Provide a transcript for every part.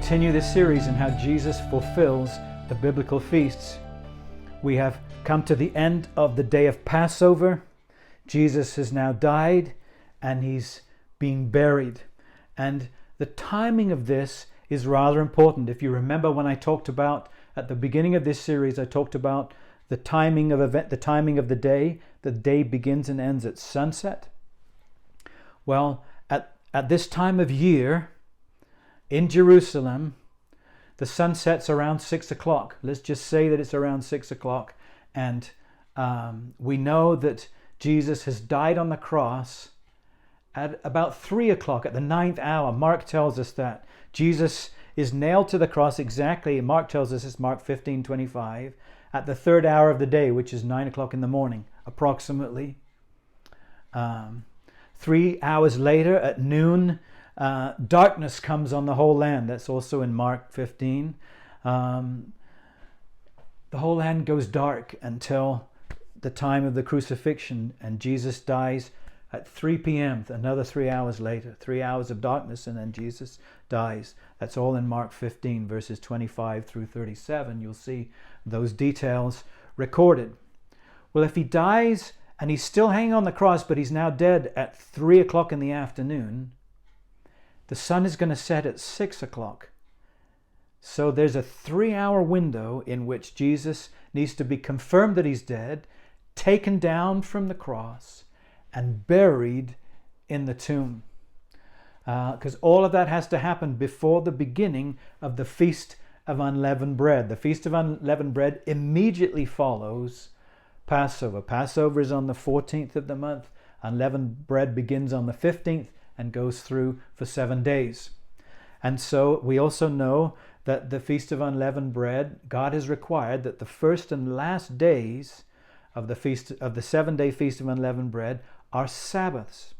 continue this series in how Jesus fulfills the biblical feasts. We have come to the end of the day of Passover. Jesus has now died and he's being buried. And the timing of this is rather important. If you remember when I talked about, at the beginning of this series, I talked about the timing of the day. The day begins and ends at sunset. Well, at this time of year, in Jerusalem, the sun sets around 6 o'clock. Let's just say that it's around 6 o'clock. And we know that Jesus has died on the cross at about 3 o'clock, at the 9th hour. Mark tells us that. Jesus is nailed to the cross exactly, Mark tells us, it's Mark 15:25, at the 3rd hour of the day, which is 9 o'clock in the morning, approximately. 3 hours later, at noon, darkness comes on the whole land. That's also in Mark 15. The whole land goes dark until the time of the crucifixion, and Jesus dies at 3 p.m., another 3 hours later. 3 hours of darkness, and then Jesus dies. That's all in Mark 15, verses 25 through 37. You'll see those details recorded. Well, if he dies and he's still hanging on the cross, but he's now dead at 3 o'clock in the afternoon, the sun is going to set at 6 o'clock. So there's a 3-hour window in which Jesus needs to be confirmed that he's dead, taken down from the cross, and buried in the tomb. Because all of that has to happen before the beginning of the Feast of Unleavened Bread. The Feast of Unleavened Bread immediately follows Passover. Passover is on the 14th of the month. Unleavened bread begins on the 15th and goes through for 7 days. And so we also know that the Feast of Unleavened Bread, God has required that the first and last days of the 7-day Feast of Unleavened Bread are Sabbaths.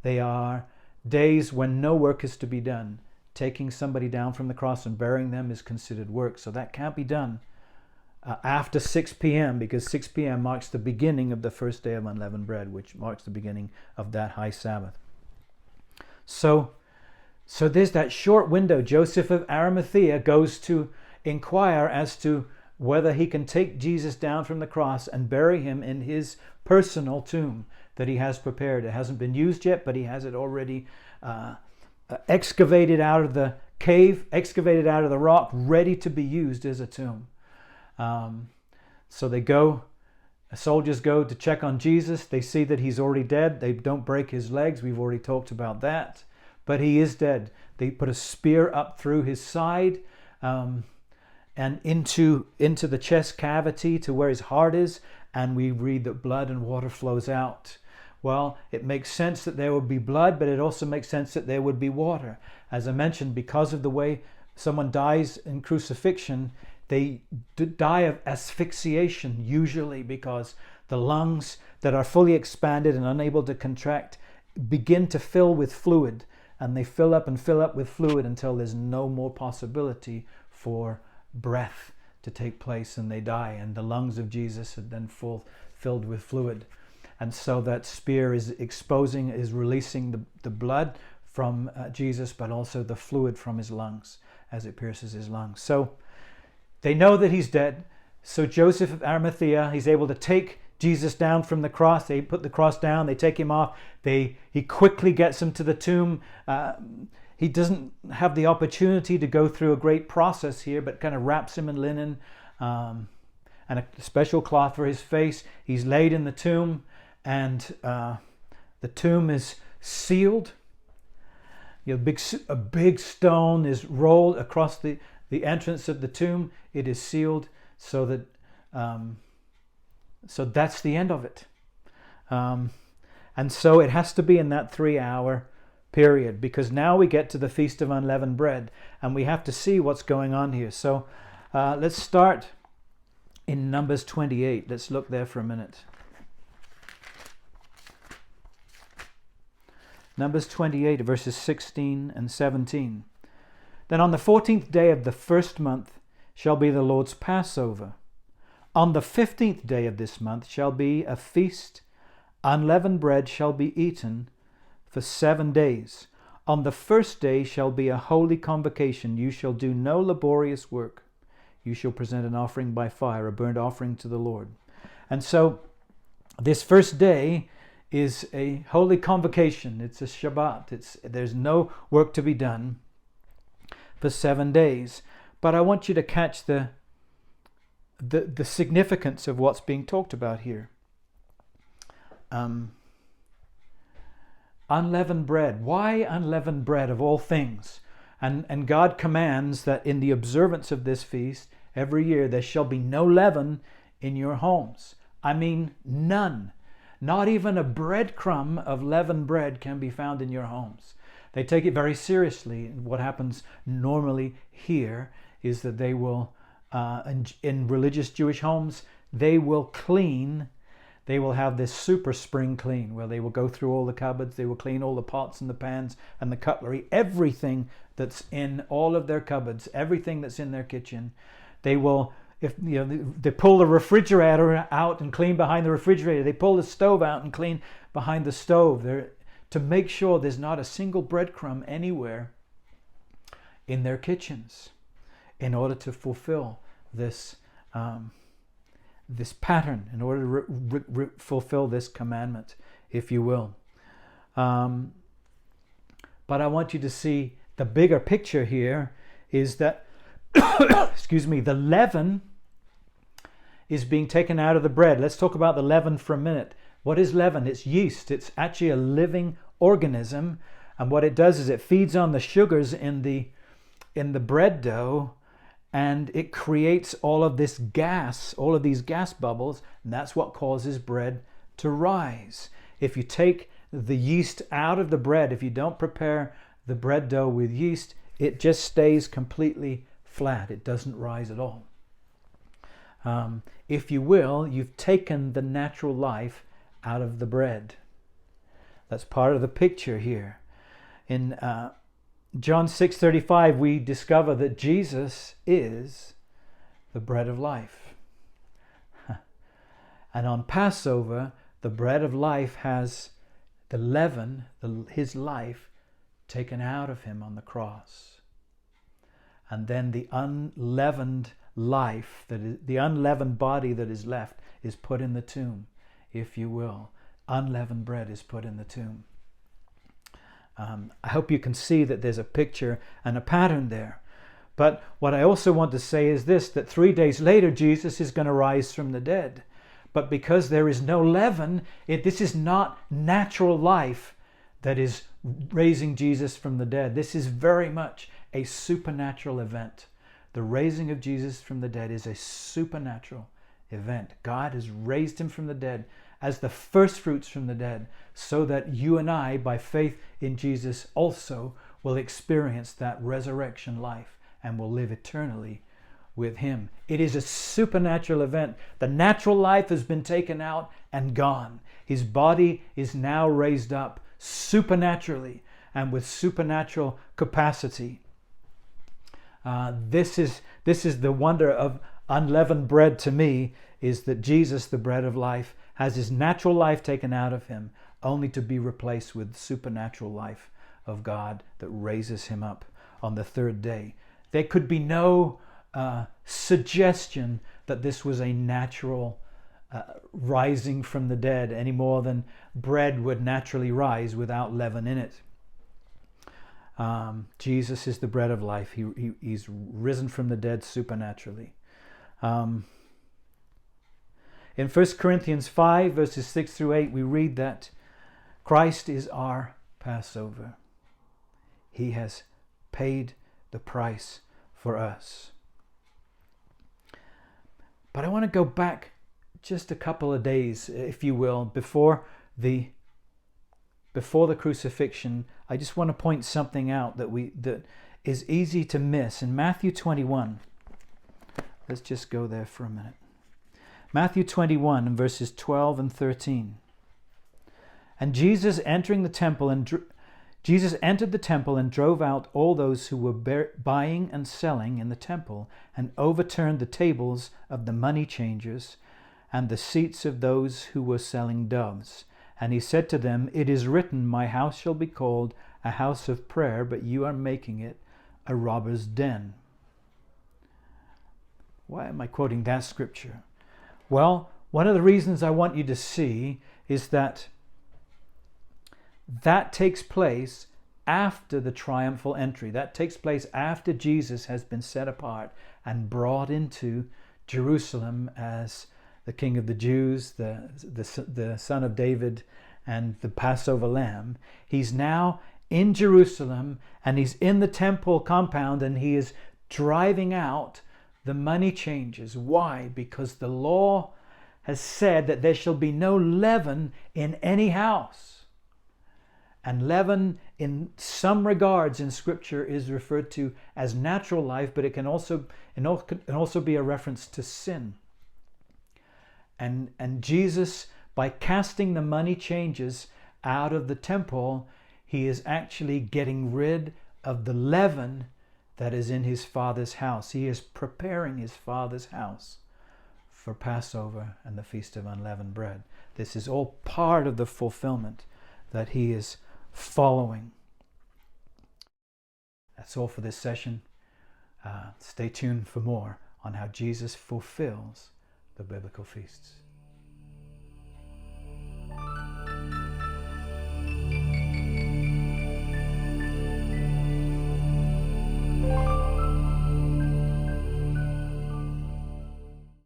They are days when no work is to be done. Taking somebody down from the cross and burying them is considered work. So that can't be done after 6 p.m. because 6 p.m. marks the beginning of the first day of Unleavened Bread, which marks the beginning of that high Sabbath. So there's that short window. Joseph of Arimathea goes to inquire as to whether he can take Jesus down from the cross and bury him in his personal tomb that he has prepared. It hasn't been used yet, but he has it already excavated out of the cave, excavated out of the rock, ready to be used as a tomb. So soldiers go to check on Jesus. They see that he's already dead. They don't break his legs. We've already talked about that. But he is dead. They put a spear up through his side and into the chest cavity to where his heart is. And we read that blood and water flows out. Well, it makes sense that there would be blood, but it also makes sense that there would be water. As I mentioned, because of the way someone dies in crucifixion, they die of asphyxiation, usually because the lungs that are fully expanded and unable to contract begin to fill with fluid, and they fill up with fluid until there's no more possibility for breath to take place, and they die. And the lungs of Jesus are then filled with fluid. And so that spear is releasing the blood from Jesus, but also the fluid from his lungs as it pierces his lungs. So they know that he's dead. So Joseph of Arimathea, he's able to take Jesus down from the cross. They put the cross down, they take him off. He quickly gets him to the tomb. He doesn't have the opportunity to go through a great process here, but kind of wraps him in linen and a special cloth for his face. He's laid in the tomb, and the tomb is sealed. A big stone is rolled across the entrance of the tomb. It is sealed so that so that's the end of it. And so it has to be in that 3-hour period, because now we get to the Feast of Unleavened Bread and we have to see what's going on here. So let's start in Numbers 28. Let's look there for a minute. Numbers 28, verses 16 and 17. Then on the 14th day of the first month shall be the Lord's Passover. On the 15th day of this month shall be a feast. Unleavened bread shall be eaten for 7 days. On the first day shall be a holy convocation. You shall do no laborious work. You shall present an offering by fire, a burnt offering to the Lord. And so this first day is a holy convocation. It's a Shabbat. There's no work to be done for 7 days. But I want you to catch the significance of what's being talked about here. Unleavened bread. Why unleavened bread of all things? And God commands that in the observance of this feast, every year there shall be no leaven in your homes. I mean, none. Not even a breadcrumb of leavened bread can be found in your homes. They take it very seriously. What happens normally here is that they will, in religious Jewish homes, they will clean. They will have this super spring clean where they will go through all the cupboards. They will clean all the pots and the pans and the cutlery, everything that's in all of their cupboards, everything that's in their kitchen. They will, they pull the refrigerator out and clean behind the refrigerator. They pull the stove out and clean behind the stove. To make sure there's not a single breadcrumb anywhere in their kitchens, in order to fulfill this pattern, in order to fulfill this commandment, if you will. But I want you to see the bigger picture here is that, excuse me, the leaven is being taken out of the bread. Let's talk about the leaven for a minute. What is leaven? It's yeast. It's actually a living organism. And what it does is it feeds on the sugars in the bread dough, and it creates all of this gas, all of these gas bubbles, and that's what causes bread to rise. If you take the yeast out of the bread, if you don't prepare the bread dough with yeast, it just stays completely flat. It doesn't rise at all. If you will, you've taken the natural life out of the bread. That's part of the picture here. In John 6:35, we discover that Jesus is the bread of life. And on Passover, the bread of life has the leaven, his life, taken out of him on the cross. And then the unleavened life, the unleavened body that is left, is put in the tomb, if you will. Unleavened bread is put in the tomb. I hope you can see that there's a picture and a pattern there. But what I also want to say is this, that 3 days later, Jesus is going to rise from the dead. But because there is no leaven, this is not natural life that is raising Jesus from the dead. This is very much a supernatural event. The raising of Jesus from the dead is a supernatural event. God has raised him from the dead as the first fruits from the dead, so that you and I, by faith in Jesus, also will experience that resurrection life and will live eternally with him. It is a supernatural event. The natural life has been taken out and gone. His body is now raised up supernaturally and with supernatural capacity. This is the wonder of unleavened bread to me, is that Jesus, the bread of life, has his natural life taken out of him, only to be replaced with supernatural life of God that raises him up on the third day. There could be no suggestion that this was a natural rising from the dead, any more than bread would naturally rise without leaven in it. Jesus is the bread of life. He's risen from the dead supernaturally. In 1 Corinthians 5, verses 6 through 8, we read that Christ is our Passover. He has paid the price for us. But I want to go back just a couple of days, if you will, before the crucifixion. I just want to point something out that is easy to miss. In Matthew 21, let's just go there for a minute. Matthew 21 and verses 12 and 13. And Jesus entered the temple and drove out all those who were buying and selling in the temple, and overturned the tables of the money changers and the seats of those who were selling doves. And he said to them, "It is written, my house shall be called a house of prayer, but you are making it a robber's den. Why am I quoting that scripture? Well, one of the reasons I want you to see is that takes place after the triumphal entry. That takes place after Jesus has been set apart and brought into Jerusalem as the King of the Jews, the Son of David, and the Passover Lamb. He's now in Jerusalem, and he's in the temple compound, and he is driving out the money changers. Why? Because the law has said that there shall be no leaven in any house. And leaven, in some regards in Scripture, is referred to as natural life, but it can also be a reference to sin. And Jesus, by casting the money changers out of the temple, he is actually getting rid of the leaven that is in his Father's house. He is preparing his Father's house for Passover and the Feast of Unleavened Bread. This is all part of the fulfillment that he is following. That's all for this session. Stay tuned for more on how Jesus fulfills the biblical feasts.